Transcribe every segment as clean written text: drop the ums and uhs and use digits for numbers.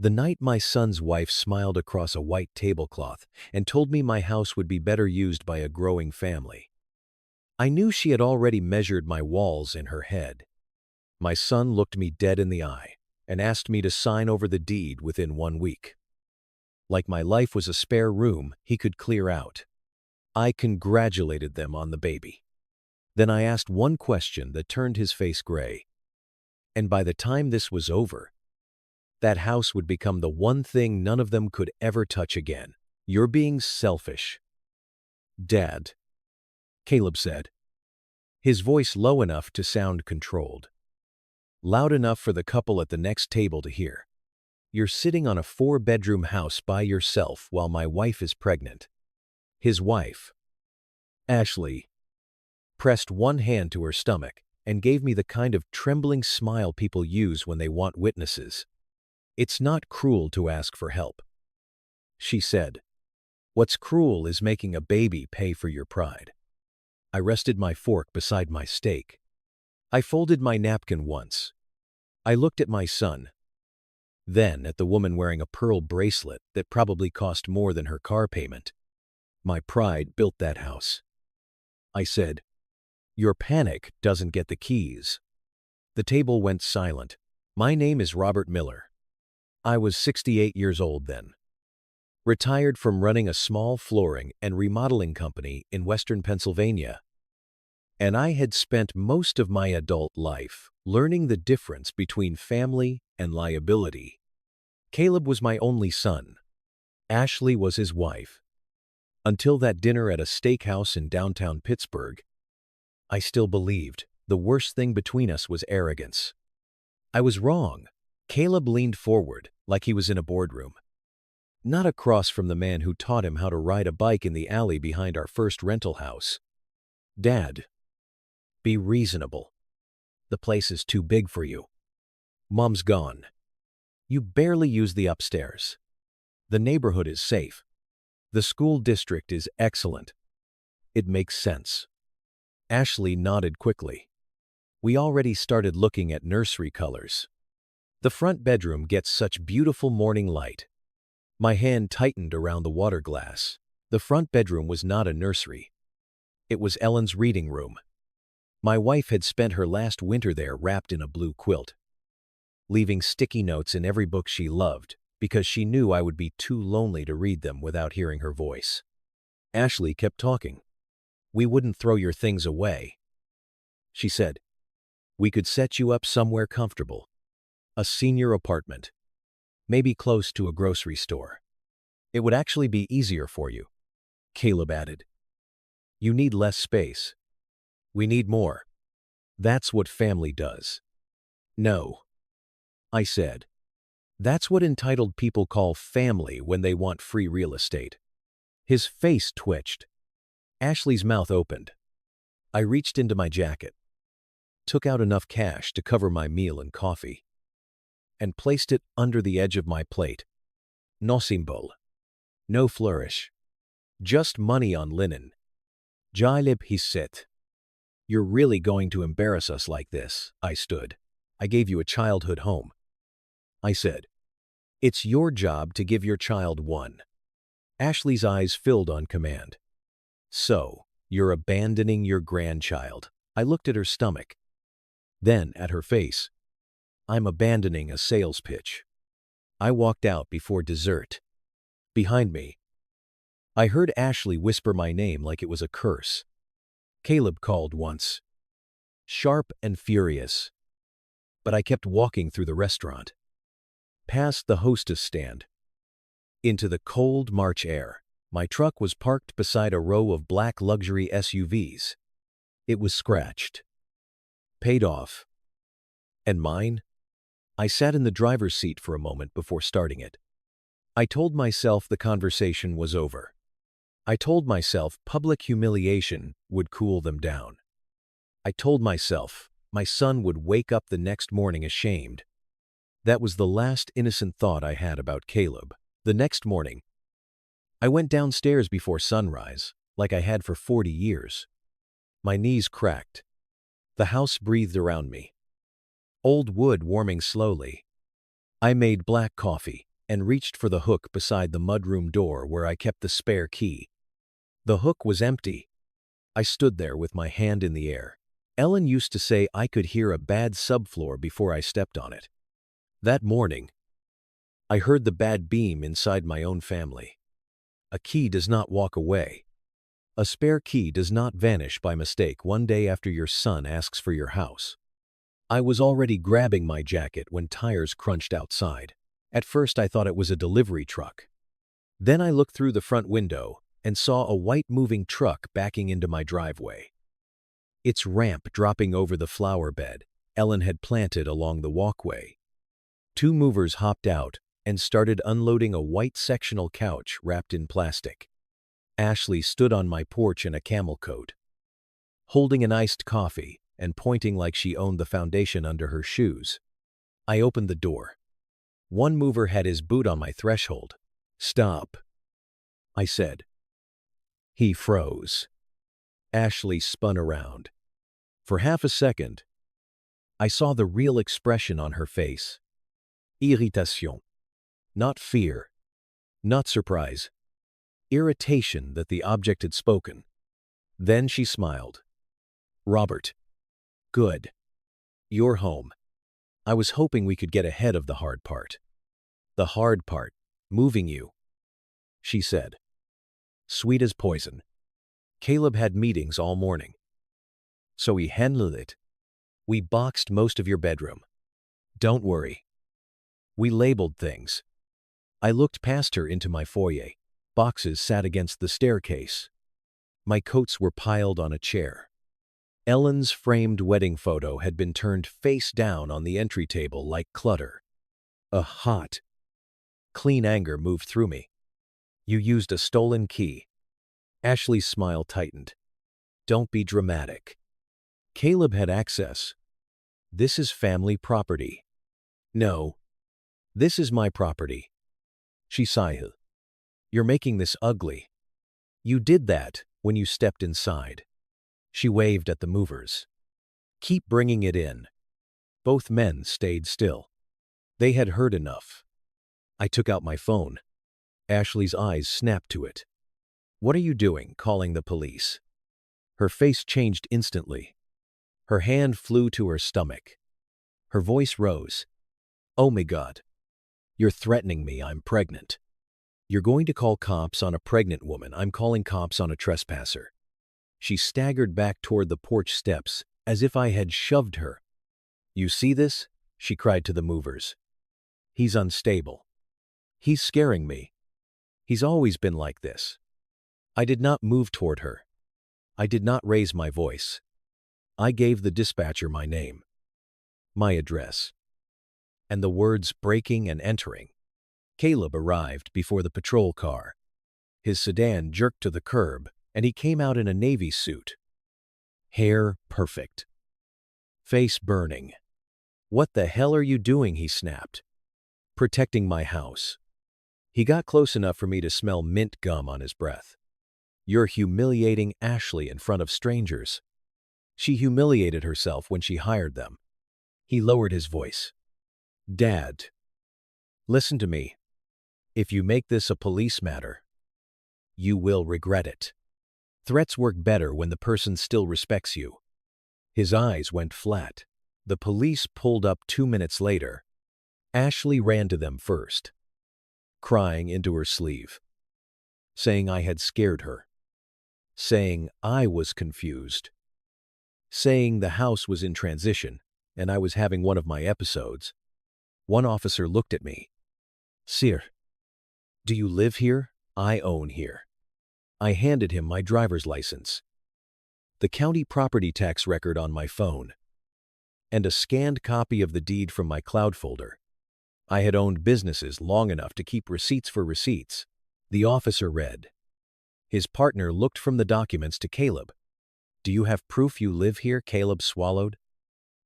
The night my son's wife smiled across a white tablecloth and told me my house would be better used by a growing family. I knew she had already measured my walls in her head. My son looked me dead in the eye and asked me to sign over the deed within 1 week. Like my life was a spare room he could clear out. I congratulated them on the baby. Then I asked one question that turned his face gray. And by the time this was over, that house would become the one thing none of them could ever touch again. "You're being selfish, Dad," Caleb said, his voice low enough to sound controlled, loud enough for the couple at the next table to hear. "You're sitting on a 4-bedroom house by yourself while my wife is pregnant." His wife, Ashley, pressed one hand to her stomach and gave me the kind of trembling smile people use when they want witnesses. "It's not cruel to ask for help," she said. "What's cruel is making a baby pay for your pride." I rested my fork beside my steak. I folded my napkin once. I looked at my son, then at the woman wearing a pearl bracelet that probably cost more than her car payment. My pride built that house. I said, "Your panic doesn't get the keys." The table went silent. My name is Robert Miller. I was 68 years old then, retired from running a small flooring and remodeling company in western Pennsylvania. And I had spent most of my adult life learning the difference between family and liability. Caleb was my only son. Ashley was his wife. Until that dinner at a steakhouse in downtown Pittsburgh, I still believed the worst thing between us was arrogance. I was wrong. Caleb leaned forward like he was in a boardroom, not across from the man who taught him how to ride a bike in the alley behind our first rental house. "Dad, be reasonable. The place is too big for you. Mom's gone. You barely use the upstairs. The neighborhood is safe. The school district is excellent. It makes sense." Ashley nodded quickly. "We already started looking at nursery colors. The front bedroom gets such beautiful morning light." My hand tightened around the water glass. The front bedroom was not a nursery. It was Ellen's reading room. My wife had spent her last winter there wrapped in a blue quilt, leaving sticky notes in every book she loved because she knew I would be too lonely to read them without hearing her voice. Ashley kept talking. "We wouldn't throw your things away," she said. "We could set you up somewhere comfortable. A senior apartment. Maybe close to a grocery store. It would actually be easier for you," Caleb added. "You need less space. We need more. That's what family does." "No," I said. "That's what entitled people call family when they want free real estate." His face twitched. Ashley's mouth opened. I reached into my jacket, took out enough cash to cover my meal and coffee, and placed it under the edge of my plate. No symbol. No flourish. Just money on linen. "Jalib," he said. "You're really going to embarrass us like this." I stood. "I gave you a childhood home." I said, "It's your job to give your child one." Ashley's eyes filled on command. "So, you're abandoning your grandchild." I looked at her stomach, then at her face. "I'm abandoning a sales pitch." I walked out before dessert. Behind me, I heard Ashley whisper my name like it was a curse. Caleb called once, sharp and furious. But I kept walking through the restaurant, past the hostess stand, into the cold March air. My truck was parked beside a row of black luxury SUVs. It was scratched, paid off. And mine? I sat in the driver's seat for a moment before starting it. I told myself the conversation was over. I told myself public humiliation would cool them down. I told myself my son would wake up the next morning ashamed. That was the last innocent thought I had about Caleb. The next morning, I went downstairs before sunrise, like I had for 40 years. My knees cracked. The house breathed around me. Old wood warming slowly. I made black coffee, and reached for the hook beside the mudroom door where I kept the spare key. The hook was empty. I stood there with my hand in the air. Ellen used to say I could hear a bad subfloor before I stepped on it. That morning, I heard the bad beam inside my own family. A key does not walk away. A spare key does not vanish by mistake one day after your son asks for your house. I was already grabbing my jacket when tires crunched outside. At first I thought it was a delivery truck. Then I looked through the front window and saw a white moving truck backing into my driveway. Its ramp dropping over the flower bed Ellen had planted along the walkway. Two movers hopped out and started unloading a white sectional couch wrapped in plastic. Ashley stood on my porch in a camel coat, holding an iced coffee and pointing like she owned the foundation under her shoes. I opened the door. One mover had his boot on my threshold. "Stop," I said. He froze. Ashley spun around. For half a second, I saw the real expression on her face. Irritation. Not fear. Not surprise. Irritation that the object had spoken. Then she smiled. "Robert. Good. You're home. I was hoping we could get ahead of the hard part." "The hard part, moving you," she said. Sweet as poison. "Caleb had meetings all morning. So we handled it. We boxed most of your bedroom. Don't worry. We labeled things." I looked past her into my foyer. Boxes sat against the staircase. My coats were piled on a chair. Ellen's framed wedding photo had been turned face down on the entry table like clutter. A hot, clean anger moved through me. "You used a stolen key." Ashley's smile tightened. "Don't be dramatic. Caleb had access. This is family property." "No. This is my property." She sighed. "You're making this ugly. You did that when you stepped inside." She waved at the movers. "Keep bringing it in." Both men stayed still. They had heard enough. I took out my phone. Ashley's eyes snapped to it. "What are you doing, calling the police?" Her face changed instantly. Her hand flew to her stomach. Her voice rose. "Oh my God. You're threatening me. I'm pregnant. You're going to call cops on a pregnant woman. I'm calling cops on a trespasser." She staggered back toward the porch steps as if I had shoved her. "You see this?" she cried to the movers. "He's unstable. He's scaring me. He's always been like this." I did not move toward her. I did not raise my voice. I gave the dispatcher my name, my address, and the words breaking and entering. Caleb arrived before the patrol car. His sedan jerked to the curb, and he came out in a navy suit. Hair perfect. Face burning. "What the hell are you doing?" he snapped. "Protecting my house." He got close enough for me to smell mint gum on his breath. "You're humiliating Ashley in front of strangers." She humiliated herself when she hired them. He lowered his voice. "Dad, listen to me. If you make this a police matter, you will regret it. Threats work better when the person still respects you." His eyes went flat. The police pulled up 2 minutes later. Ashley ran to them first, crying into her sleeve, saying I had scared her, saying I was confused, saying the house was in transition and I was having one of my episodes. One officer looked at me. "Sir, do you live here? I own here." I handed him my driver's license, the county property tax record on my phone, and a scanned copy of the deed from my cloud folder. I had owned businesses long enough to keep receipts for receipts. The officer read. His partner looked from the documents to Caleb. "Do you have proof you live here?" Caleb swallowed.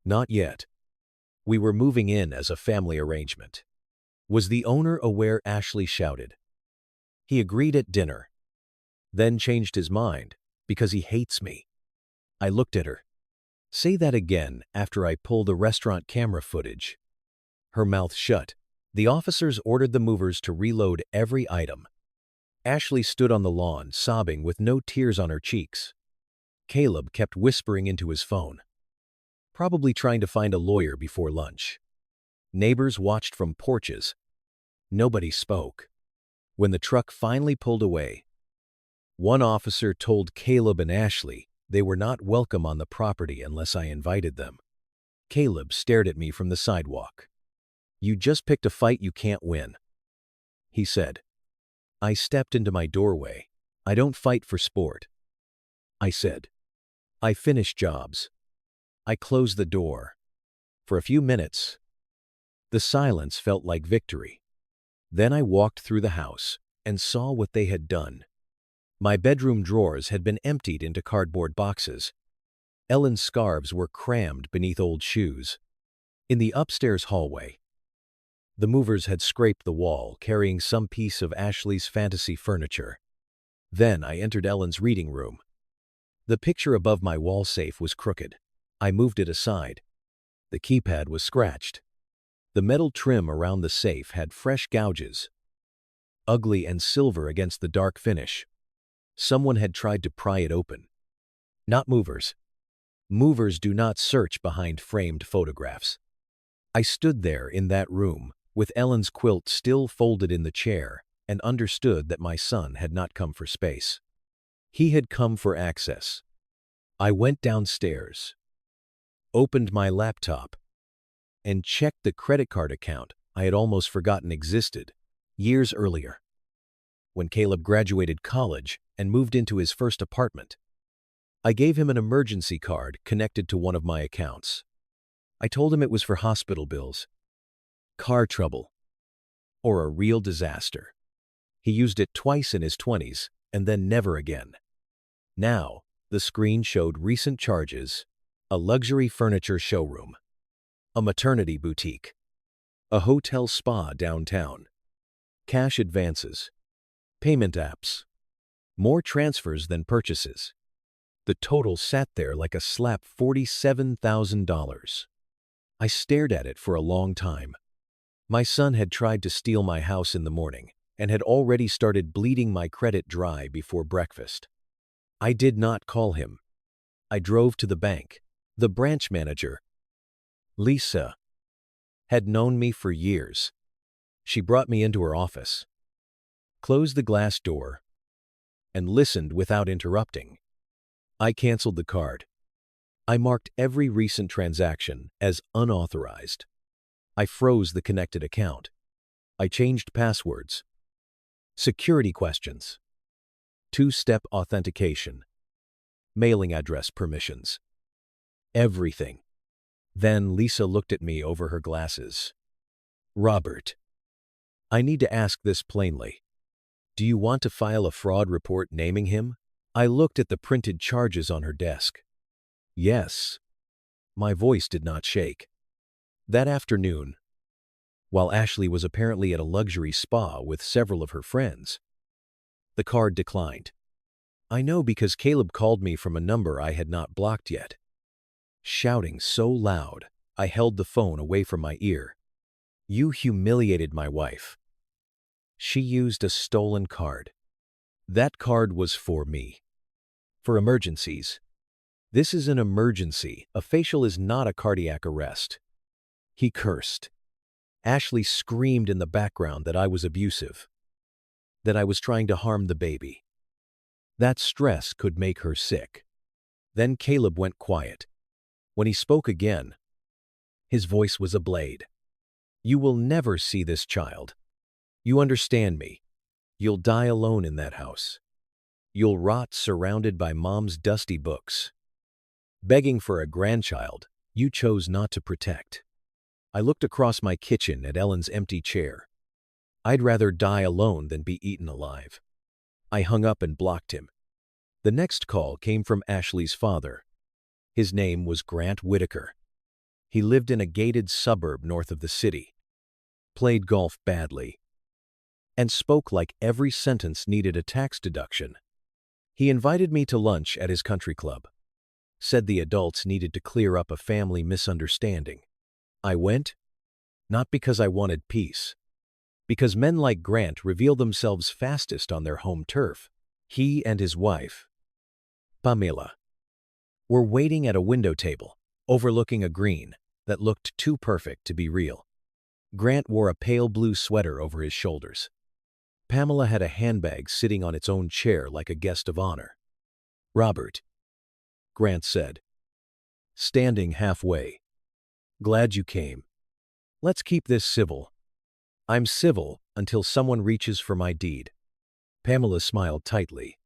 "Not yet. We were moving in as a family arrangement." Was the owner aware? Ashley shouted. He agreed at dinner, then changed his mind because he hates me. I looked at her. "Say that again after I pull the restaurant camera footage." Her mouth shut. The officers ordered the movers to reload every item. Ashley stood on the lawn, sobbing with no tears on her cheeks. Caleb kept whispering into his phone, probably trying to find a lawyer before lunch. Neighbors watched from porches. Nobody spoke. When the truck finally pulled away, one officer told Caleb and Ashley they were not welcome on the property unless I invited them. Caleb stared at me from the sidewalk. "You just picked a fight you can't win," he said. I stepped into my doorway. "I don't fight for sport," I said. "I finish jobs." I closed the door. For a few minutes, the silence felt like victory. Then I walked through the house and saw what they had done. My bedroom drawers had been emptied into cardboard boxes. Ellen's scarves were crammed beneath old shoes. In the upstairs hallway, the movers had scraped the wall, carrying some piece of Ashley's fantasy furniture. Then I entered Ellen's reading room. The picture above my wall safe was crooked. I moved it aside. The keypad was scratched. The metal trim around the safe had fresh gouges, ugly and silver against the dark finish. Someone had tried to pry it open. Not movers. Movers do not search behind framed photographs. I stood there in that room, with Ellen's quilt still folded in the chair, and understood that my son had not come for space. He had come for access. I went downstairs, opened my laptop, and checked the credit card account I had almost forgotten existed years earlier, when Caleb graduated college and moved into his first apartment. I gave him an emergency card connected to one of my accounts. I told him it was for hospital bills, car trouble, or a real disaster. He used it twice in his 20s and then never again. Now, the screen showed recent charges: a luxury furniture showroom, a maternity boutique, a hotel spa downtown, cash advances, payment apps, more transfers than purchases. The total sat there like a slap: $47,000. I stared at it for a long time. My son had tried to steal my house in the morning and had already started bleeding my credit dry before breakfast. I did not call him. I drove to the bank. The branch manager, Lisa, had known me for years. She brought me into her office, closed the glass door, and listened without interrupting. I canceled the card. I marked every recent transaction as unauthorized. I froze the connected account. I changed passwords, security questions, two-step authentication, mailing address permissions, everything. Then Lisa looked at me over her glasses. "Robert, I need to ask this plainly. Do you want to file a fraud report naming him?" I looked at the printed charges on her desk. "Yes." My voice did not shake. That afternoon, while Ashley was apparently at a luxury spa with several of her friends, the card declined. I know because Caleb called me from a number I had not blocked yet. Shouting so loud, I held the phone away from my ear. "You humiliated my wife. She used a stolen card. That card was for me. For emergencies. This is an emergency. A facial is not a cardiac arrest." He cursed. Ashley screamed in the background that I was abusive, that I was trying to harm the baby. That stress could make her sick. Then Caleb went quiet. When he spoke again, his voice was a blade. "You will never see this child. You understand me. You'll die alone in that house. You'll rot surrounded by mom's dusty books, begging for a grandchild you chose not to protect." I looked across my kitchen at Ellen's empty chair. I'd rather die alone than be eaten alive. I hung up and blocked him. The next call came from Ashley's father. His name was Grant Whitaker. He lived in a gated suburb north of the city, played golf badly, and spoke like every sentence needed a tax deduction. He invited me to lunch at his country club, said the adults needed to clear up a family misunderstanding. I went, not because I wanted peace, Because men like Grant reveal themselves fastest on their home turf. He and his wife, Pamela, were waiting at a window table, overlooking a green that looked too perfect to be real. Grant wore a pale blue sweater over his shoulders. Pamela had a handbag sitting on its own chair like a guest of honor. "Robert," Grant said, standing halfway. "Glad you came. Let's keep this civil." "I'm civil until someone reaches for my deed." Pamela smiled tightly.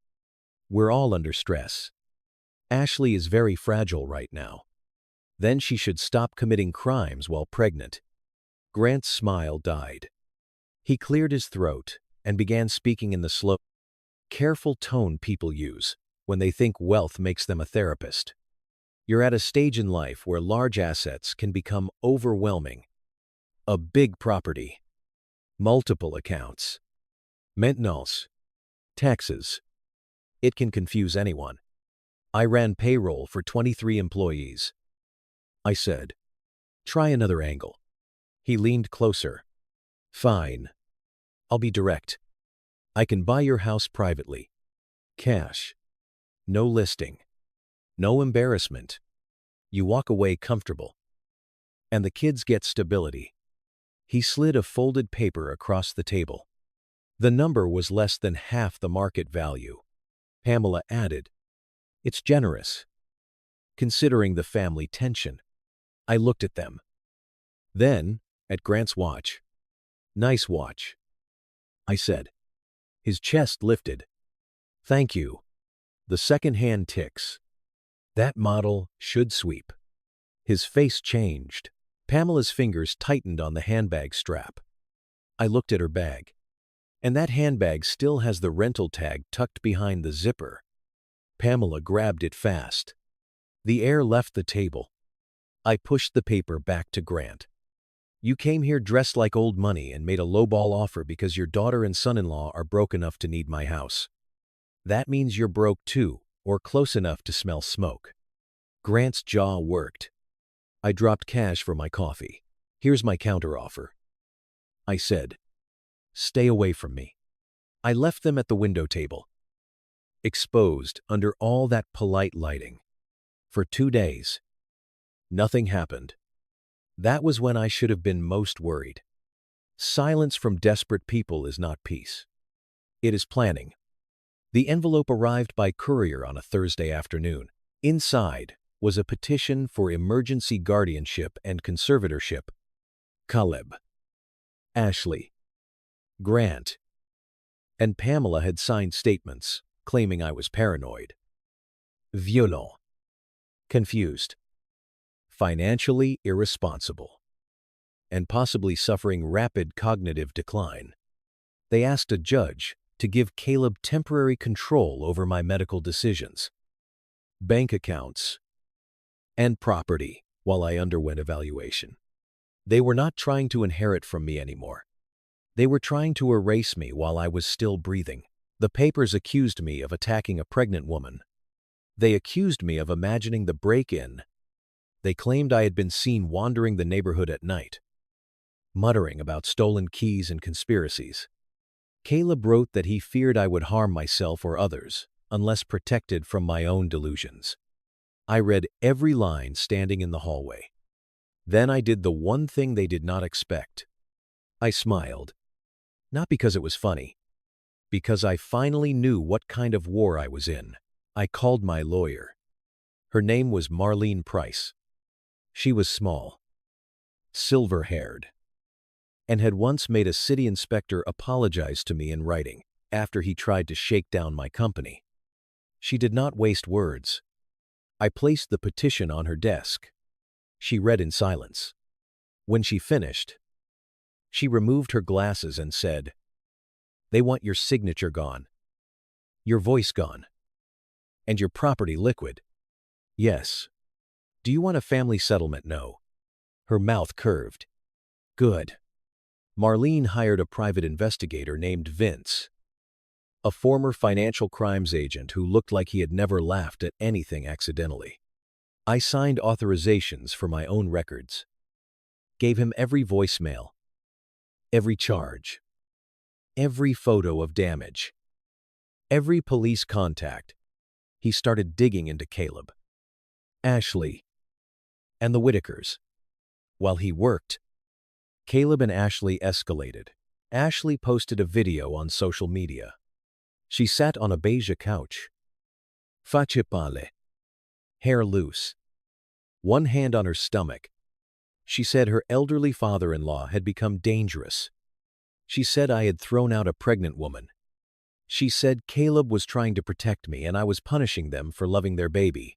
"We're all under stress. Ashley is very fragile right now. Then she should stop committing crimes while pregnant." Grant's smile died. He cleared his throat and began speaking in the slow, careful tone people use when they think wealth makes them a therapist. "You're at a stage in life where large assets can become overwhelming. A big property, multiple accounts, maintenance, taxes. It can confuse anyone. I ran payroll for 23 employees." I said, "Try another angle." He leaned closer. "Fine. I'll be direct. I can buy your house privately. Cash. No listing. No embarrassment. You walk away comfortable. And the kids get stability." He slid a folded paper across the table. The number was less than half the market value. Pamela added, "It's generous, considering the family tension." I looked at them. Then, at Grant's watch. "Nice watch," I said. His chest lifted. "Thank you. The second-hand ticks. That model should sweep." His face changed. Pamela's fingers tightened on the handbag strap. I looked at her bag. And that handbag still has the rental tag tucked behind the zipper. Pamela grabbed it fast. The air left the table. I pushed the paper back to Grant. "You came here dressed like old money and made a lowball offer because your daughter and son-in-law are broke enough to need my house. That means you're broke too, or close enough to smell smoke." Grant's jaw worked. I dropped cash for my coffee. "Here's my counteroffer," I said. "Stay away from me." I left them at the window table, exposed under all that polite lighting. For 2 days, nothing happened. That was when I should have been most worried. Silence from desperate people is not peace. It is planning. The envelope arrived by courier on a Thursday afternoon. Inside was a petition for emergency guardianship and conservatorship. Caleb, Ashley, Grant, and Pamela had signed statements claiming I was paranoid, violent, confused, financially irresponsible, and possibly suffering rapid cognitive decline. They asked a judge to give Caleb temporary control over my medical decisions, bank accounts, and property while I underwent evaluation. They were not trying to inherit from me anymore. They were trying to erase me while I was still breathing. The papers accused me of attacking a pregnant woman. They accused me of imagining the break-in. They claimed I had been seen wandering the neighborhood at night, muttering about stolen keys and conspiracies. Caleb wrote that he feared I would harm myself or others unless protected from my own delusions. I read every line standing in the hallway. Then I did the one thing they did not expect. I smiled. Not because it was funny, because I finally knew what kind of war I was in. I called my lawyer. Her name was Marlene Price. She was small, silver-haired, and had once made a city inspector apologize to me in writing after he tried to shake down my company. She did not waste words. I placed the petition on her desk. She read in silence. When she finished, she removed her glasses and said, "They want your signature gone, your voice gone, and your property liquid." "Yes." "Do you want a family settlement?" "No." Her mouth curved. "Good." Marlene hired a private investigator named Vince, a former financial crimes agent who looked like he had never laughed at anything accidentally. I signed authorizations for my own records, gave him every voicemail, every charge, every photo of damage, every police contact. He started digging into Caleb, Ashley, and the Whitakers. While he worked, Caleb and Ashley escalated. Ashley posted a video on social media. She sat on a beige couch, facce pale, hair loose, one hand on her stomach. She said her elderly father-in-law had become dangerous. She said I had thrown out a pregnant woman. She said Caleb was trying to protect me and I was punishing them for loving their baby.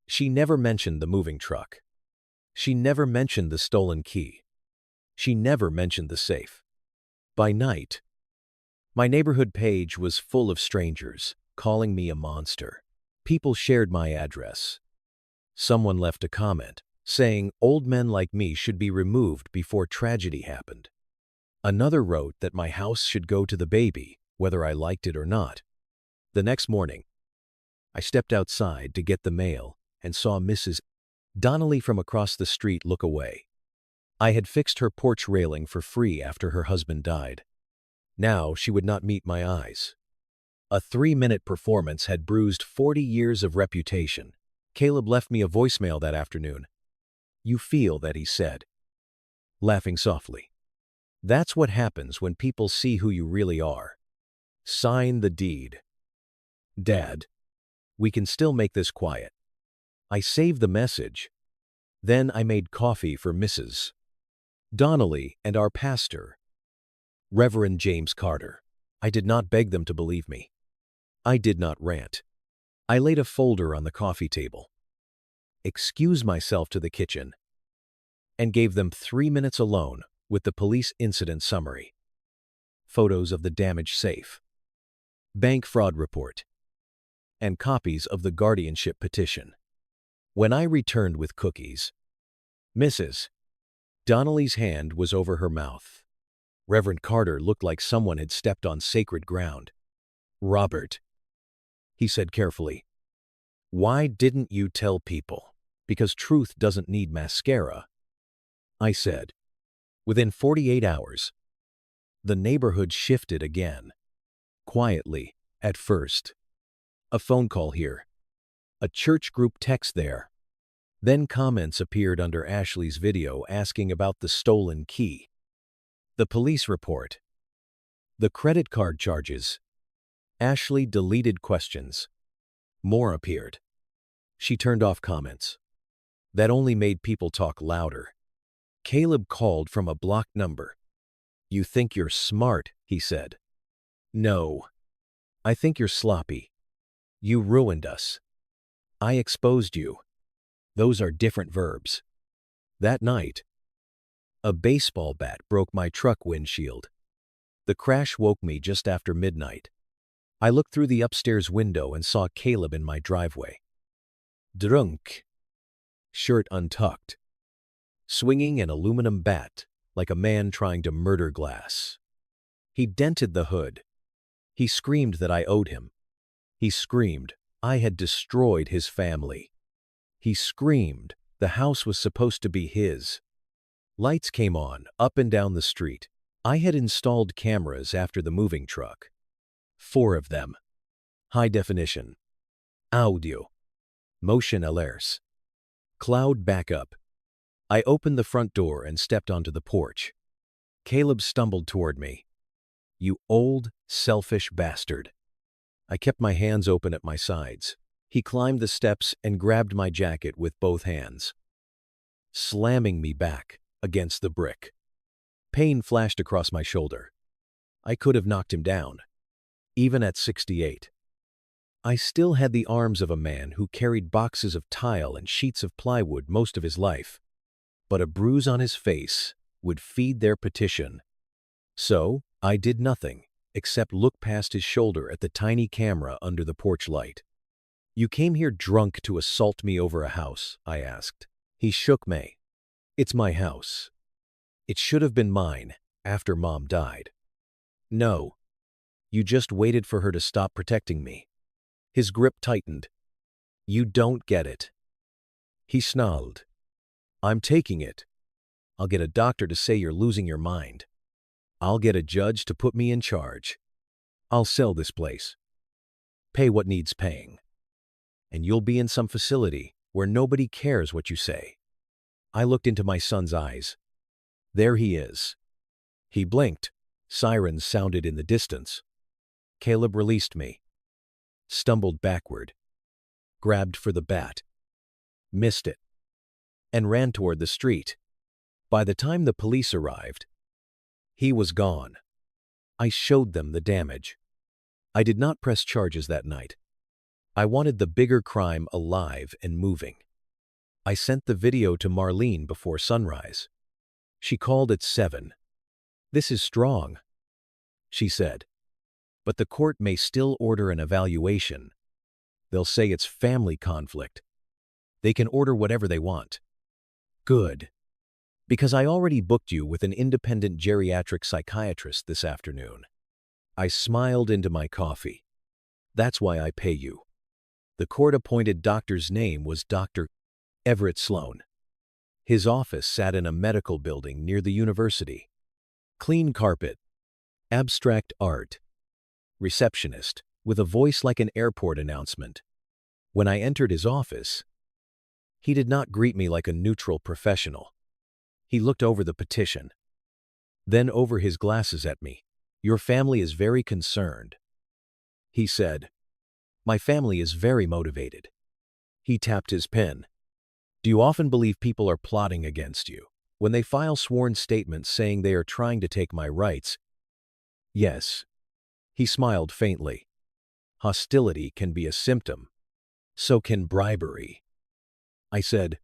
She never mentioned the moving truck. She never mentioned the stolen key. She never mentioned the safe. By night, my neighborhood page was full of strangers calling me a monster. People shared my address. Someone left a comment saying old men like me should be removed before tragedy happened. Another wrote that my house should go to the baby, whether I liked it or not. The next morning, I stepped outside to get the mail and saw Mrs. Donnelly from across the street look away. I had fixed her porch railing for free after her husband died. Now she would not meet my eyes. A 3-minute performance had bruised 40 years of reputation. Caleb left me a voicemail that afternoon. "You feel that," he said, laughing softly. "That's what happens when people see who you really are. Sign the deed." "Dad, we can still make this quiet." I saved the message. Then I made coffee for Mrs. Donnelly and our pastor, Reverend James Carter. I did not beg them to believe me. I did not rant. I laid a folder on the coffee table, excused myself to the kitchen, and gave them 3 minutes alone with the police incident summary, photos of the damaged safe, bank fraud report, and copies of the guardianship petition. When I returned with cookies, Mrs. Donnelly's hand was over her mouth. Reverend Carter looked like someone had stepped on sacred ground. "Robert," he said carefully, "why didn't you tell people? Because truth doesn't need mascara." I said. Within 48 hours, the neighborhood shifted again. Quietly, at first. A phone call here. A church group text there. Then comments appeared under Ashley's video asking about the stolen key, the police report, the credit card charges. Ashley deleted questions. More appeared. She turned off comments. That only made people talk louder. Caleb called from a blocked number. "You think you're smart," he said. "No. I think you're sloppy. You ruined us. I exposed you. Those are different verbs." That night, a baseball bat broke my truck windshield. The crash woke me just after midnight. I looked through the upstairs window and saw Caleb in my driveway. Drunk, shirt untucked, swinging an aluminum bat like a man trying to murder glass. He dented the hood. He screamed that I owed him. He screamed I had destroyed his family. He screamed the house was supposed to be his. Lights came on up and down the street. I had installed cameras after the moving truck. 4 of them. High definition. Audio. Motion alerts. Cloud backup. I opened the front door and stepped onto the porch. Caleb stumbled toward me. "You old, selfish bastard." I kept my hands open at my sides. He climbed the steps and grabbed my jacket with both hands, slamming me back against the brick. Pain flashed across my shoulder. I could have knocked him down, even at 68. I still had the arms of a man who carried boxes of tile and sheets of plywood most of his life, but a bruise on his face would feed their petition. So I did nothing except look past his shoulder at the tiny camera under the porch light. "You came here drunk to assault me over a house?" I asked. He shook me. "It's my house. It should have been mine after Mom died." "No. You just waited for her to stop protecting me." His grip tightened. "You don't get it." He snarled. "I'm taking it. I'll get a doctor to say you're losing your mind." I'll get a judge to put me in charge. I'll sell this place. Pay what needs paying. And you'll be in some facility where nobody cares what you say." I looked into my son's eyes. There he is. He blinked. Sirens sounded in the distance. Caleb released me, stumbled backward, grabbed for the bat, missed it, and ran toward the street. By the time the police arrived, he was gone. I showed them the damage. I did not press charges that night. I wanted the bigger crime alive and moving. I sent the video to Marlene before sunrise. She called at 7. "This is strong," she said. "But the court may still order an evaluation. They'll say it's family conflict. They can order whatever they want." "Good. Because I already booked you with an independent geriatric psychiatrist this afternoon." I smiled into my coffee. "That's why I pay you." The court-appointed doctor's name was Dr. Everett Sloan. His office sat in a medical building near the university. Clean carpet, abstract art, receptionist, with a voice like an airport announcement. When I entered his office, he did not greet me like a neutral professional. He looked over the petition, then over his glasses at me. "Your family is very concerned," he said. "My family is very motivated." He tapped his pen. "Do you often believe people are plotting against you when they file sworn statements saying they are trying to take my rights?" "Yes." He smiled faintly. "Hostility can be a symptom. So can bribery," I said.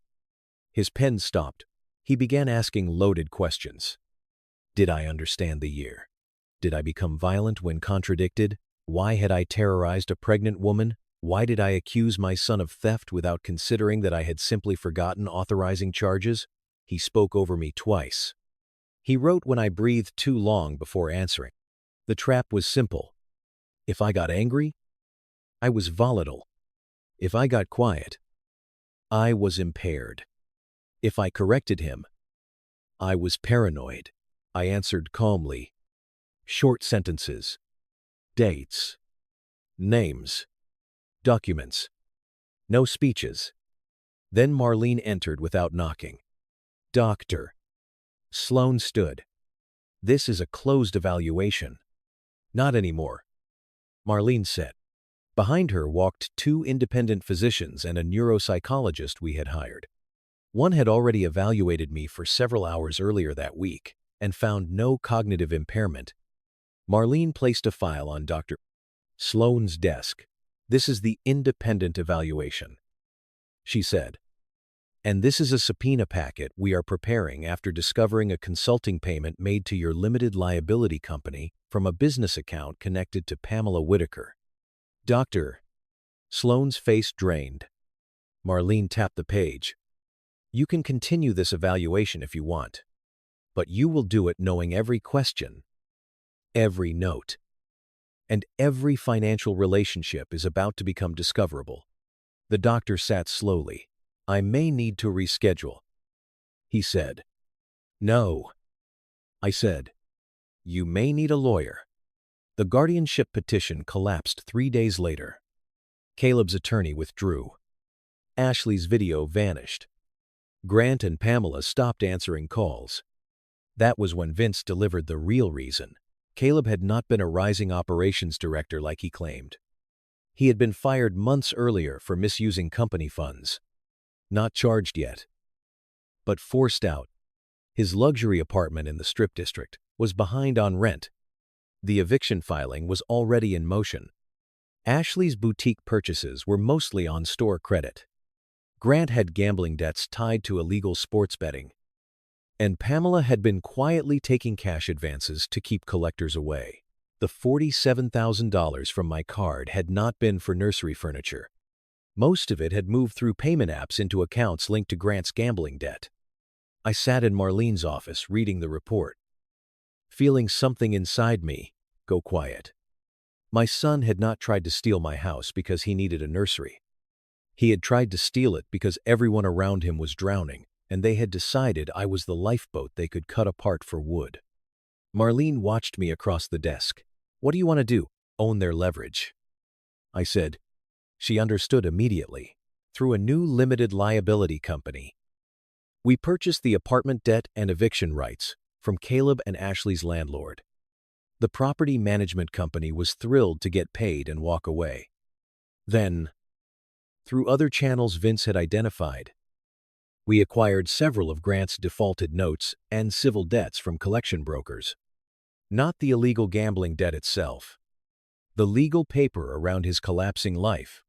His pen stopped. He began asking loaded questions. Did I understand the year? Did I become violent when contradicted? Why had I terrorized a pregnant woman? Why did I accuse my son of theft without considering that I had simply forgotten authorizing charges? He spoke over me twice. He wrote when I breathed too long before answering. The trap was simple. If I got angry, I was volatile. If I got quiet, I was impaired. If I corrected him, I was paranoid. I answered calmly. Short sentences. Dates. Names. Documents. No speeches. Then Marlene entered without knocking. "Doctor." Sloan stood. "This is a closed evaluation." "Not anymore," Marlene said. Behind her walked 2 independent physicians and a neuropsychologist we had hired. One had already evaluated me for several hours earlier that week and found no cognitive impairment. Marlene placed a file on Dr. Sloan's desk. "This is the independent evaluation," she said. "And this is a subpoena packet we are preparing after discovering a consulting payment made to your limited liability company from a business account connected to Pamela Whitaker." "Doctor." Sloan's face drained. Marlene tapped the page. "You can continue this evaluation if you want, but you will do it knowing every question, every note, and every financial relationship is about to become discoverable." The doctor sat slowly. "I may need to reschedule," he said. "No," I said. "You may need a lawyer." The guardianship petition collapsed 3 days later. Caleb's attorney withdrew. Ashley's video vanished. Grant and Pamela stopped answering calls. That was when Vince delivered the real reason. Caleb had not been a rising operations director like he claimed. He had been fired months earlier for misusing company funds. Not charged yet, but forced out. His luxury apartment in the Strip District was behind on rent. The eviction filing was already in motion. Ashley's boutique purchases were mostly on store credit. Grant had gambling debts tied to illegal sports betting. And Pamela had been quietly taking cash advances to keep collectors away. The $47,000 from my card had not been for nursery furniture. Most of it had moved through payment apps into accounts linked to Grant's gambling debt. I sat in Marlene's office reading the report, feeling something inside me go quiet. My son had not tried to steal my house because he needed a nursery. He had tried to steal it because everyone around him was drowning, and they had decided I was the lifeboat they could cut apart for wood. Marlene watched me across the desk. What do you want to do? Own their leverage. I said. She understood immediately. Through a new limited liability company. We purchased the apartment debt and eviction rights from Caleb and Ashley's landlord. The property management company was thrilled to get paid and walk away. Then, through other channels Vince had identified, we acquired several of Grant's defaulted notes and civil debts from collection brokers. Not the illegal gambling debt itself. The legal paper around his collapsing life.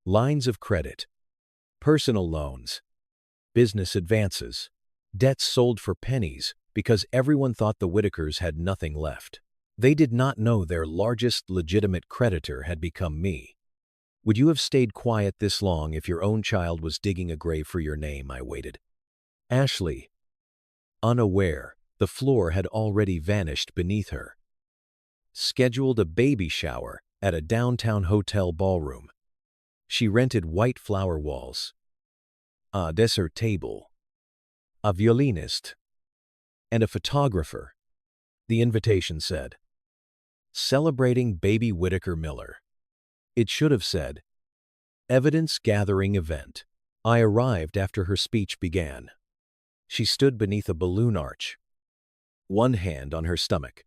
Lines of credit. Personal loans. Business advances. Debts sold for pennies because everyone thought the Whitakers had nothing left. They did not know their largest legitimate creditor had become me. Would you have stayed quiet this long if your own child was digging a grave for your name? I waited. Ashley, unaware, the floor had already vanished beneath her. Scheduled a baby shower at a downtown hotel ballroom. She rented white flower walls. A dessert table. A violinist. And a photographer. The invitation said, "Celebrating baby Whitaker Miller." It should have said, "Evidence-gathering event." I arrived after her speech began. She stood beneath a balloon arch, one hand on her stomach,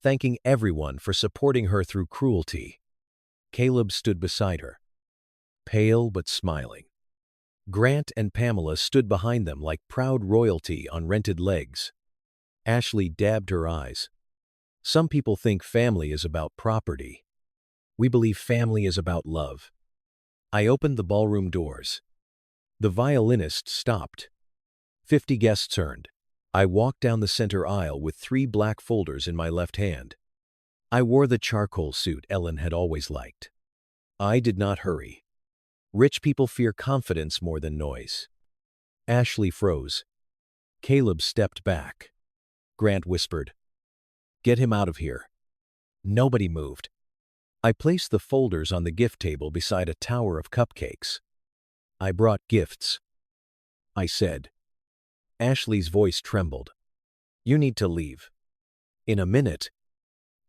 thanking everyone for supporting her through cruelty. Caleb stood beside her, pale but smiling. Grant and Pamela stood behind them like proud royalty on rented legs. Ashley dabbed her eyes. Some people think family is about property. We believe family is about love. I opened the ballroom doors. The violinist stopped. 50 guests turned. I walked down the center aisle with 3 black folders in my left hand. I wore the charcoal suit Ellen had always liked. I did not hurry. Rich people fear confidence more than noise. Ashley froze. Caleb stepped back. Grant whispered, "Get him out of here." Nobody moved. I placed the folders on the gift table beside a tower of cupcakes. "I brought gifts," I said. Ashley's voice trembled. "You need to leave." In a minute,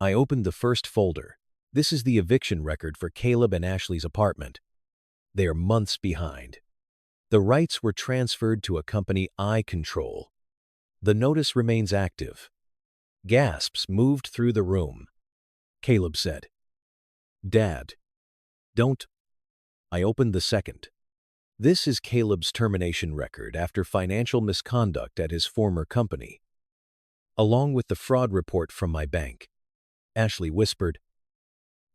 I opened the first folder. This is the eviction record for Caleb and Ashley's apartment. They are months behind. The rights were transferred to a company I control. The notice remains active. Gasps moved through the room. Caleb said, "Dad, don't." I opened the second. This is Caleb's termination record after financial misconduct at his former company, along with the fraud report from my bank. Ashley whispered,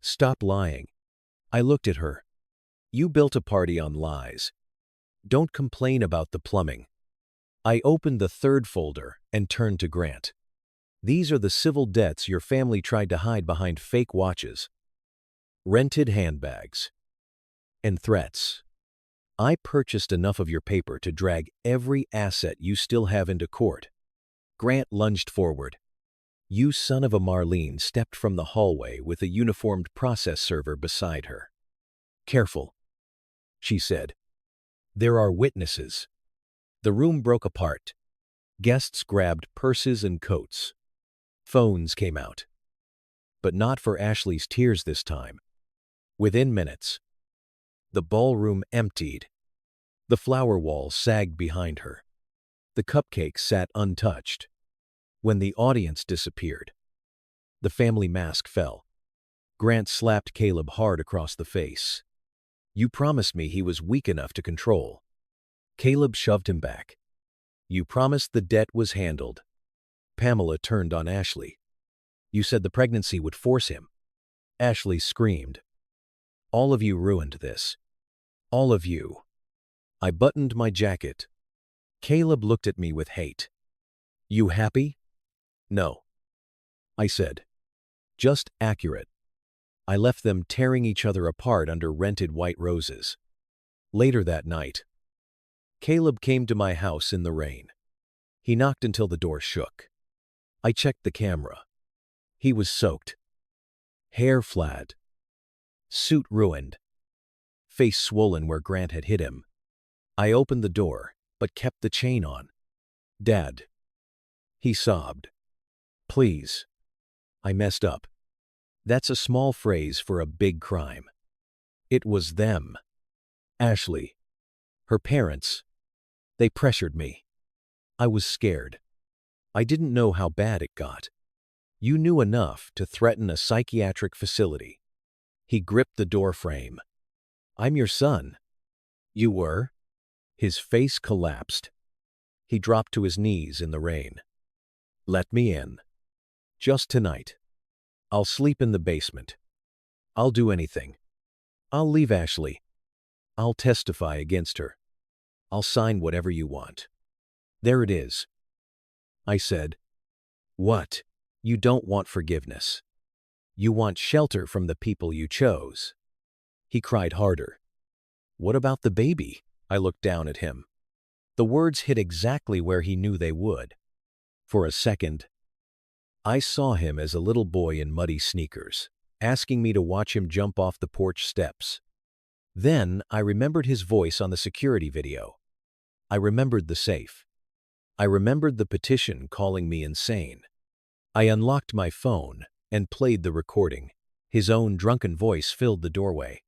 "Stop lying." I looked at her. "You built a party on lies. Don't complain about the plumbing." I opened the third folder and turned to Grant. "These are the civil debts your family tried to hide behind fake watches, rented handbags, and threats. I purchased enough of your paper to drag every asset you still have into court." Grant lunged forward. "You son of a Marlene" stepped from the hallway with a uniformed process server beside her. "Careful," she said. "There are witnesses." The room broke apart. Guests grabbed purses and coats. Phones came out. But not for Ashley's tears this time. Within minutes, the ballroom emptied. The flower wall sagged behind her. The cupcakes sat untouched. When the audience disappeared, the family mask fell. Grant slapped Caleb hard across the face. "You promised me he was weak enough to control." Caleb shoved him back. "You promised the debt was handled." Pamela turned on Ashley. "You said the pregnancy would force him." Ashley screamed. "All of you ruined this. All of you." I buttoned my jacket. Caleb looked at me with hate. "You happy?" "No," I said. "Just accurate." I left them tearing each other apart under rented white roses. Later that night, Caleb came to my house in the rain. He knocked until the door shook. I checked the camera. He was soaked. Hair flat. Suit ruined. Face swollen where Grant had hit him. I opened the door, but kept the chain on. "Dad." He sobbed. Please. I messed up. That's a small phrase for a big crime. It was them. Ashley. Her parents. They pressured me. I was scared. I didn't know how bad it got. You knew enough to threaten a psychiatric facility. He gripped the door frame. I'm your son. You were? His face collapsed. He dropped to his knees in the rain. Let me in. Just tonight. I'll sleep in the basement. I'll do anything. I'll leave Ashley. I'll testify against her. I'll sign whatever you want. There it is. I said, What? You don't want forgiveness. You want shelter from the people you chose. He cried harder. What about the baby? I looked down at him. The words hit exactly where he knew they would. For a second, I saw him as a little boy in muddy sneakers, asking me to watch him jump off the porch steps. Then I remembered his voice on the security video. I remembered the safe. I remembered the petition calling me insane. I unlocked my phone and played the recording. His own drunken voice filled the doorway,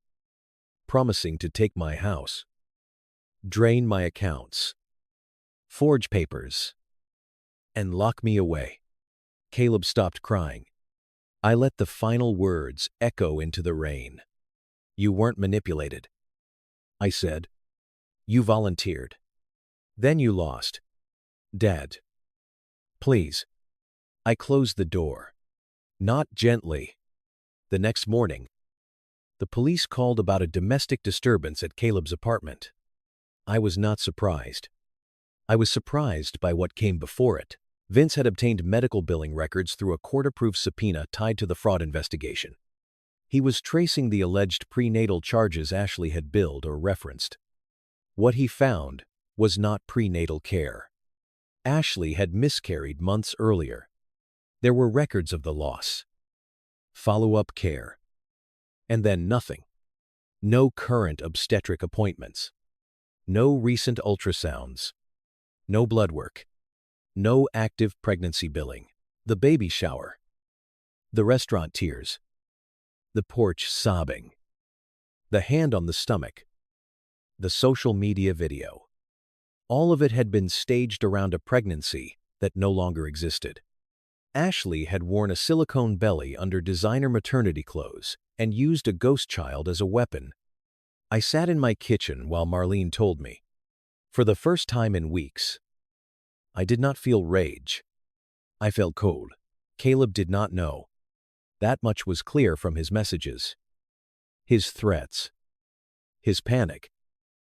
promising to take my house, drain my accounts, forge papers, and lock me away. Caleb stopped crying. I let the final words echo into the rain. You weren't manipulated. I said. You volunteered. Then you lost. Dad. Please. I closed the door. Not gently. The next morning, the police called about a domestic disturbance at Caleb's apartment. I was not surprised. I was surprised by what came before it. Vince had obtained medical billing records through a court-approved subpoena tied to the fraud investigation. He was tracing the alleged prenatal charges Ashley had billed or referenced. What he found was not prenatal care. Ashley had miscarried months earlier. There were records of the loss, follow-up care, and then nothing. No current obstetric appointments. No recent ultrasounds. No blood work. No active pregnancy billing. The baby shower. The restaurant tears. The porch sobbing. The hand on the stomach. The social media video. All of it had been staged around a pregnancy that no longer existed. Ashley had worn a silicone belly under designer maternity clothes and used a ghost child as a weapon. I sat in my kitchen while Marlene told me. For the first time in weeks, I did not feel rage. I felt cold. Caleb did not know. That much was clear from his messages. His threats. His panic.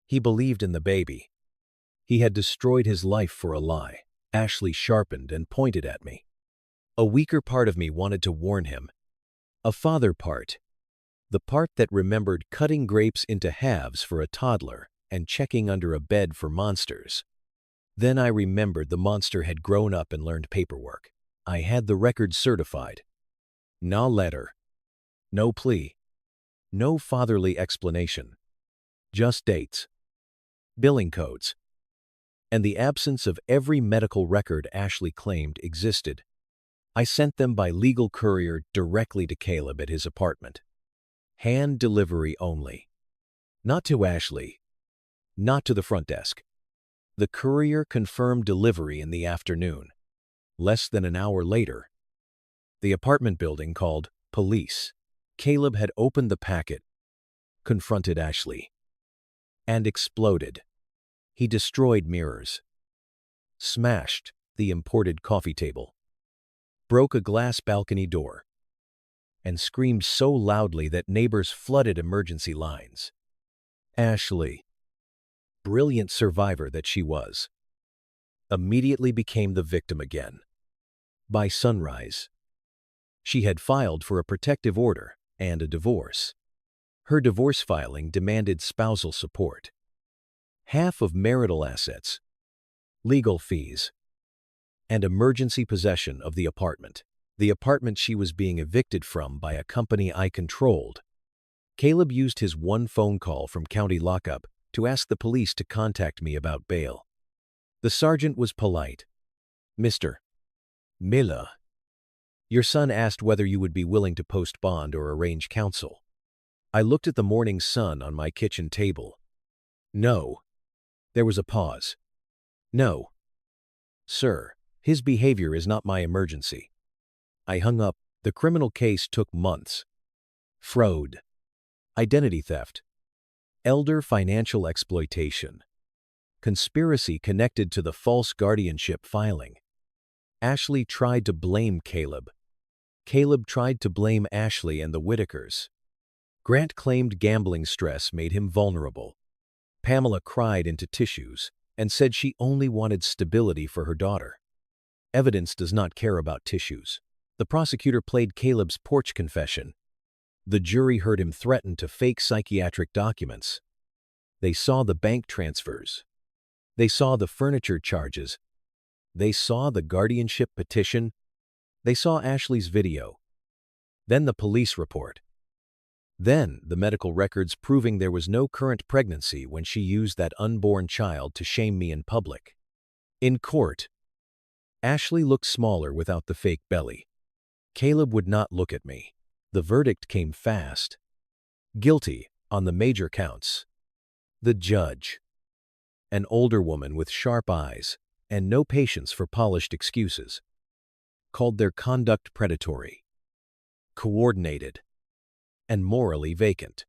He believed in the baby. He had destroyed his life for a lie. Ashley sharpened and pointed at me. A weaker part of me wanted to warn him. A father part. The part that remembered cutting grapes into halves for a toddler and checking under a bed for monsters. Then I remembered the monster had grown up and learned paperwork. I had the record certified. No letter. No plea. No fatherly explanation. Just dates. Billing codes. And the absence of every medical record Ashley claimed existed. I sent them by legal courier directly to Caleb at his apartment. Hand delivery only. Not to Ashley. Not to the front desk. The courier confirmed delivery in the afternoon. Less than an hour later, the apartment building called police. Caleb had opened the packet, confronted Ashley, and exploded. He destroyed mirrors, smashed the imported coffee table, broke a glass balcony door, and screamed so loudly that neighbors flooded emergency lines. Ashley, brilliant survivor that she was, immediately became the victim again. By sunrise, she had filed for a protective order and a divorce. Her divorce filing demanded spousal support, half of marital assets, legal fees, and emergency possession of the apartment she was being evicted from by a company I controlled. Caleb used his one phone call from county lockup to ask the police to contact me about bail. The sergeant was polite. Mr. Miller, Your son asked whether you would be willing to post bond or arrange counsel. I looked at the morning sun on my kitchen table. No. There was a pause. No. Sir, his behavior is not my emergency. I hung up. The criminal case took months. Fraud. Identity theft. Elder financial exploitation. Conspiracy connected to the false guardianship filing. Ashley tried to blame Caleb. Caleb tried to blame Ashley and the Whitakers. Grant claimed gambling stress made him vulnerable. Pamela cried into tissues and said she only wanted stability for her daughter. Evidence does not care about tissues. The prosecutor played Caleb's porch confession. The jury heard him threaten to fake psychiatric documents. They saw the bank transfers. They saw the furniture charges. They saw the guardianship petition. They saw Ashley's video. Then the police report. Then the medical records proving there was no current pregnancy when she used that unborn child to shame me in public. In court, Ashley looked smaller without the fake belly. Caleb would not look at me. The verdict came fast. Guilty on the major counts. The judge, an older woman with sharp eyes and no patience for polished excuses, called their conduct predatory, coordinated, and morally vacant.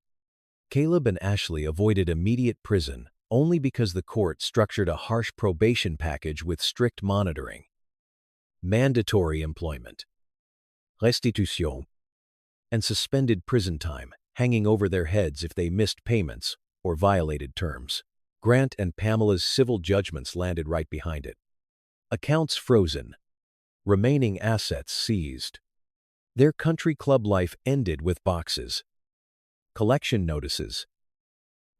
Caleb and Ashley avoided immediate prison only because the court structured a harsh probation package with strict monitoring, mandatory employment, restitution, and suspended prison time hanging over their heads if they missed payments or violated terms. Grant and Pamela's civil judgments landed right behind it. Accounts frozen, remaining assets seized. Their country club life ended with boxes, collection notices,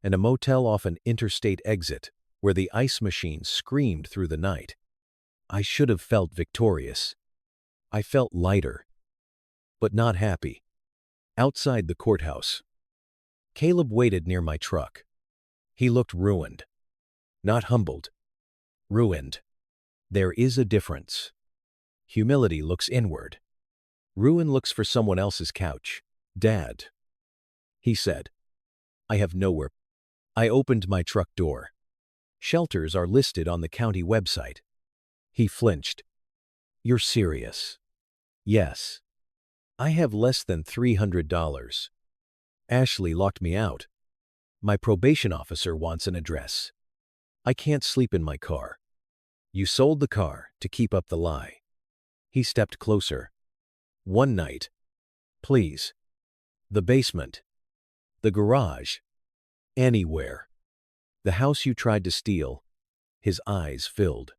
and a motel off an interstate exit where the ice machine screamed through the night. I should have felt victorious. I felt lighter, but not happy. Outside the courthouse, Caleb waited near my truck. He looked ruined. Not humbled. Ruined. There is a difference. Humility looks inward. Ruin looks for someone else's couch. Dad, he said, I have nowhere. I opened my truck door. Shelters are listed on the county website. He flinched. You're serious? Yes. I have less than $300. Ashley locked me out. My probation officer wants an address. I can't sleep in my car. You sold the car to keep up the lie. He stepped closer. One night. Please. The basement. The garage. Anywhere. The house you tried to steal. His eyes filled.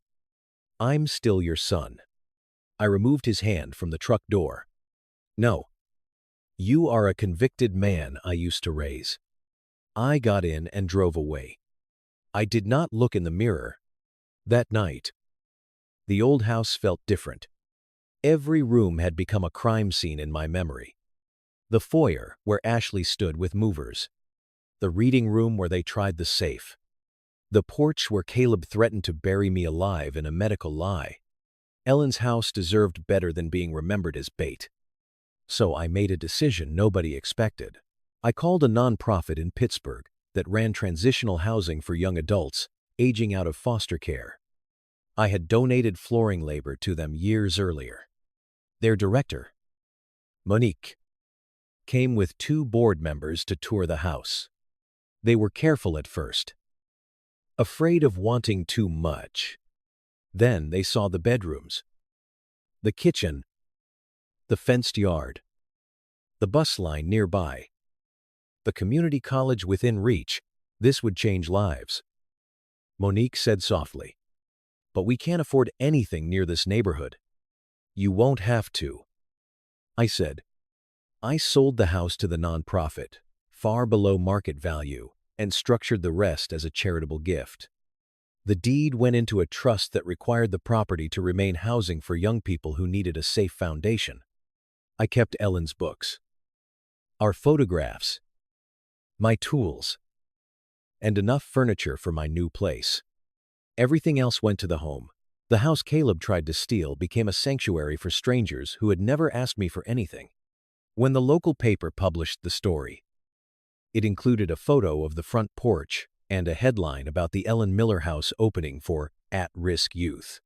I'm still your son. I removed his hand from the truck door. No. You are a convicted man I used to raise. I got in and drove away. I did not look in the mirror. That night, the old house felt different. Every room had become a crime scene in my memory. The foyer, where Ashley stood with movers. The reading room where they tried the safe. The porch where Caleb threatened to bury me alive in a medical lie. Ellen's house deserved better than being remembered as bait. So I made a decision nobody expected. I called a nonprofit in Pittsburgh that ran transitional housing for young adults aging out of foster care. I had donated flooring labor to them years earlier. Their director, Monique, came with 2 board members to tour the house. They were careful at first, afraid of wanting too much. Then they saw the bedrooms, the kitchen, the fenced yard, the bus line nearby, the community college within reach. This would change lives. Monique said softly, but we can't afford anything near this neighborhood. You won't have to. I said, I sold the house to the nonprofit, far below market value, and structured the rest as a charitable gift. The deed went into a trust that required the property to remain housing for young people who needed a safe foundation. I kept Ellen's books, our photographs, my tools, and enough furniture for my new place. Everything else went to the home. The house Caleb tried to steal became a sanctuary for strangers who had never asked me for anything. When the local paper published the story, it included a photo of the front porch and a headline about the Ellen Miller House opening for at-risk youth.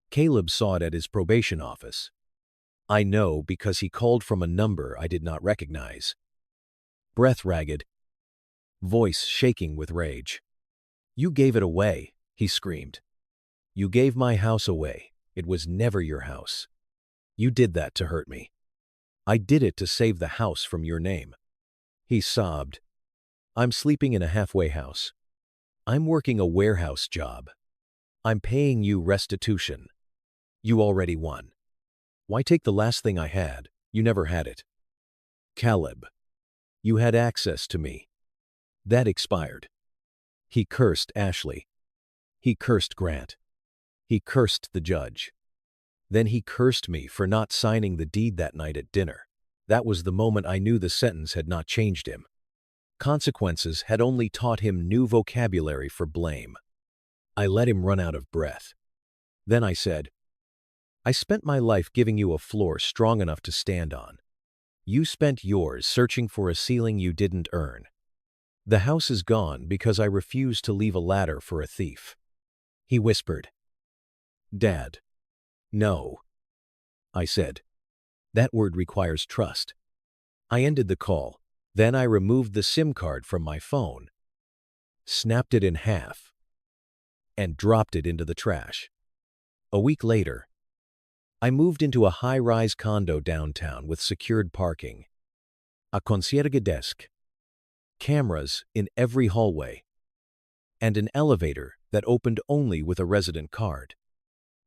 Caleb saw it at his probation office. I know because he called from a number I did not recognize. Breath ragged, voice shaking with rage. "You gave it away," he screamed. "You gave my house away. It was never your house. You did that to hurt me. I did it to save the house from your name." He sobbed. "I'm sleeping in a halfway house. I'm working a warehouse job. I'm paying you restitution. You already won. Why take the last thing I had? You never had it. Caleb, you had access to me. That expired." He cursed Ashley. He cursed Grant. He cursed the judge. Then he cursed me for not signing the deed that night at dinner. That was the moment I knew the sentence had not changed him. Consequences had only taught him new vocabulary for blame. I let him run out of breath. Then I said, "I spent my life giving you a floor strong enough to stand on. You spent yours searching for a ceiling you didn't earn. The house is gone because I refused to leave a ladder for a thief." He whispered, "Dad." "No," I said. "That word requires trust." I ended the call. Then I removed the SIM card from my phone, snapped it in half, and dropped it into the trash. A week later, I moved into a high-rise condo downtown with secured parking, a concierge desk, cameras in every hallway, and an elevator that opened only with a resident card.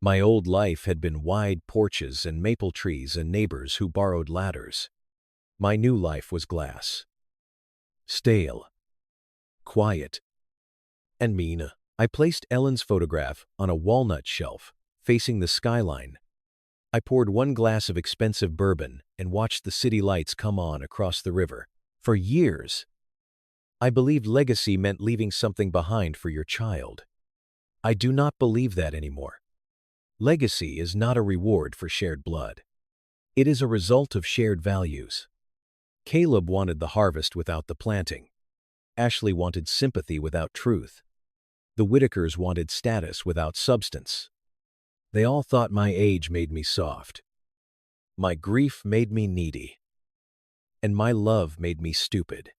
My old life had been wide porches and maple trees and neighbors who borrowed ladders. My new life was glass. Stale, quiet, and mean. I placed Ellen's photograph on a walnut shelf, facing the skyline. I poured one glass of expensive bourbon and watched the city lights come on across the river. For years, I believed legacy meant leaving something behind for your child. I do not believe that anymore. Legacy is not a reward for shared blood. It is a result of shared values. Caleb wanted the harvest without the planting. Ashley wanted sympathy without truth. The Whitakers wanted status without substance. They all thought my age made me soft. My grief made me needy. And my love made me stupid.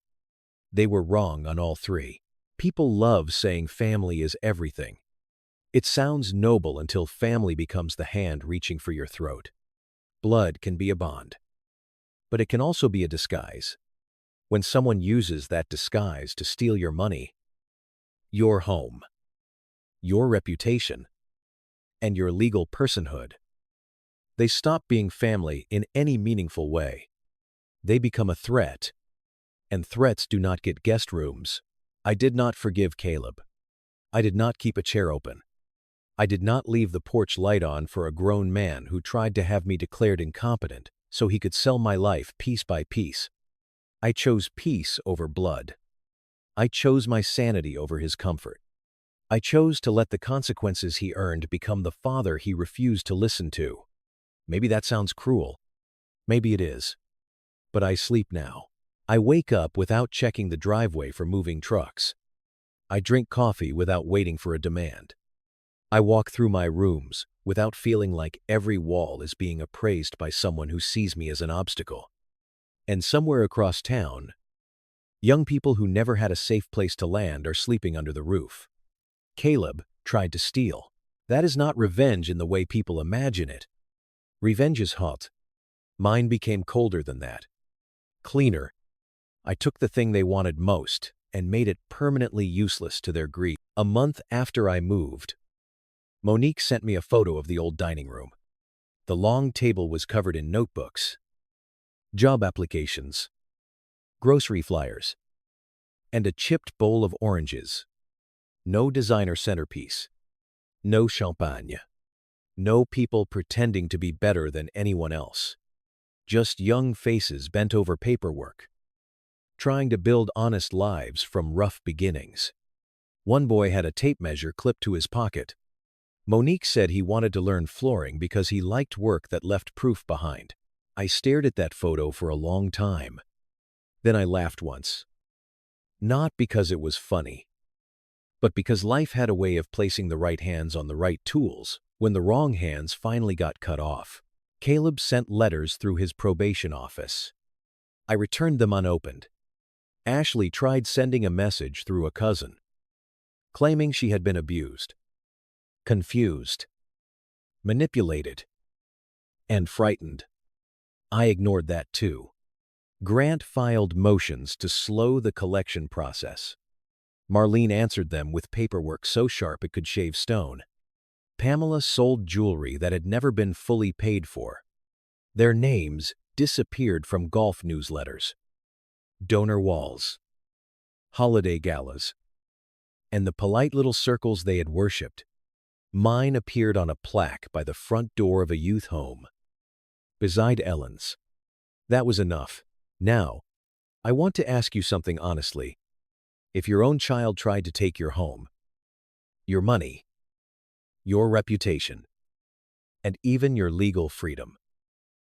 They were wrong on all three. People love saying family is everything. It sounds noble until family becomes the hand reaching for your throat. Blood can be a bond. But it can also be a disguise. When someone uses that disguise to steal your money, your home, your reputation, and your legal personhood, they stop being family in any meaningful way. They become a threat, and threats do not get guest rooms. I did not forgive Caleb. I did not keep a chair open. I did not leave the porch light on for a grown man who tried to have me declared incompetent so he could sell my life piece by piece. I chose peace over blood. I chose my sanity over his comfort. I chose to let the consequences he earned become the father he refused to listen to. Maybe that sounds cruel. Maybe it is. But I sleep now. I wake up without checking the driveway for moving trucks. I drink coffee without waiting for a demand. I walk through my rooms without feeling like every wall is being appraised by someone who sees me as an obstacle. And somewhere across town, young people who never had a safe place to land are sleeping under the roof. Caleb tried to steal. That is not revenge in the way people imagine it. Revenge is hot. Mine became colder than that. Cleaner. I took the thing they wanted most and made it permanently useless to their greed. A month after I moved, Monique sent me a photo of the old dining room. The long table was covered in notebooks, job applications, grocery flyers, and a chipped bowl of oranges. No designer centerpiece. No champagne. No people pretending to be better than anyone else. Just young faces bent over paperwork, trying to build honest lives from rough beginnings. One boy had a tape measure clipped to his pocket. Monique said he wanted to learn flooring because he liked work that left proof behind. I stared at that photo for a long time. Then I laughed once. Not because it was funny, but because life had a way of placing the right hands on the right tools when the wrong hands finally got cut off. Caleb sent letters through his probation office. I returned them unopened. Ashley tried sending a message through a cousin, claiming she had been abused, confused, manipulated, and frightened. I ignored that too. Grant filed motions to slow the collection process. Marlene answered them with paperwork so sharp it could shave stone. Pamela sold jewelry that had never been fully paid for. Their names disappeared from golf newsletters, donor walls, holiday galas, and the polite little circles they had worshipped. Mine appeared on a plaque by the front door of a youth home, beside Ellen's. That was enough. Now, I want to ask you something honestly. If your own child tried to take your home, your money, your reputation, and even your legal freedom,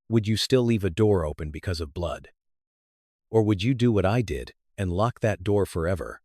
would you still leave a door open because of blood? Or would you do what I did and lock that door forever?